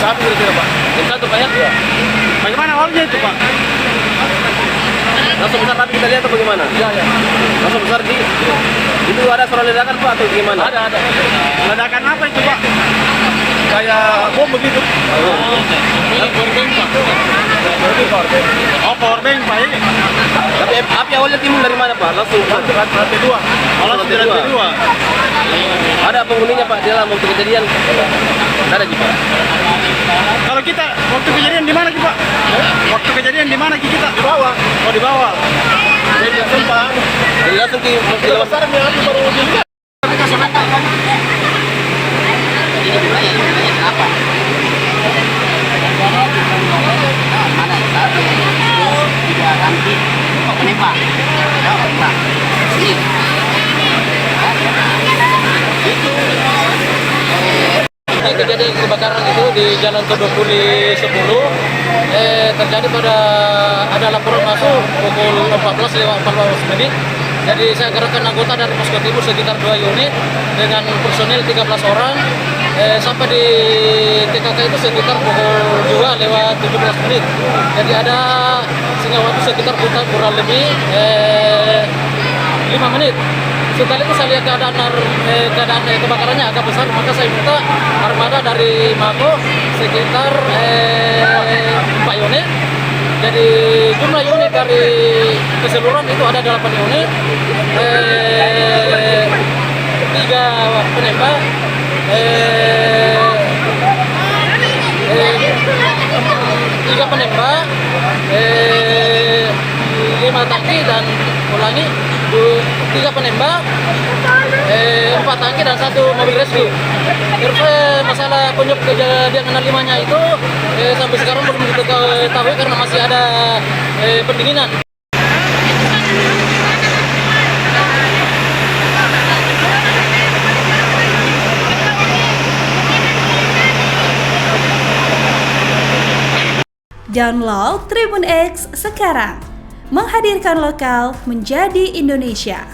api kira-kira Pak? Jam 1 Pak ya? Iya. Bagaimana awalnya itu Pak? Langsung besar api kita lihat atau bagaimana? Iya, iya. Langsung besar di... Itu ada suara ledakan Pak atau gimana? Ada. Ledakan apa itu Pak? Kayak bom begitu. Ini powerbank Pak. Oh, powerbank Pak ini. Tapi api awalnya timbul dari mana Pak? Langsung Lantai 2. Oh, langsung di lantai 2. Ada penghuninya Pak di dalam waktu kejadian? Ada juga. Kalau kita waktu kejadian di mana Ki Pak? Waktu kejadian di mana Ki kita? Di bawah. Oh, di bawah. Jadi langsung Pak. Jadi langsung di Besar nih api baru dilihat. Kejadian kebakaran itu di Jalan Todopuli 10 terjadi pada ada laporan masuk pukul 14:14 menit. Jadi saya gerakkan anggota dari Posko Timur sekitar 2 unit dengan personil 13 orang sampai di TKK itu sekitar pukul 2:17 menit. Jadi ada sehingga waktu sekitar kurang lebih 5 menit. Setelah itu saya lihat keadaan kebakarannya agak besar, maka saya minta armada dari Mako sekitar 4 unit. Jadi jumlah unit dari keseluruhan itu ada 8 unit, 3 penembak, 3 penembak, 5 tangki dan ulangi 3 penembak, 4 tangki dan 1 mobil rescue. Terus masalah penyebab kejadian 65-nya itu sampai sekarang belum diketahui karena masih ada pendinginan. Download Tribun X sekarang, menghadirkan lokal menjadi Indonesia.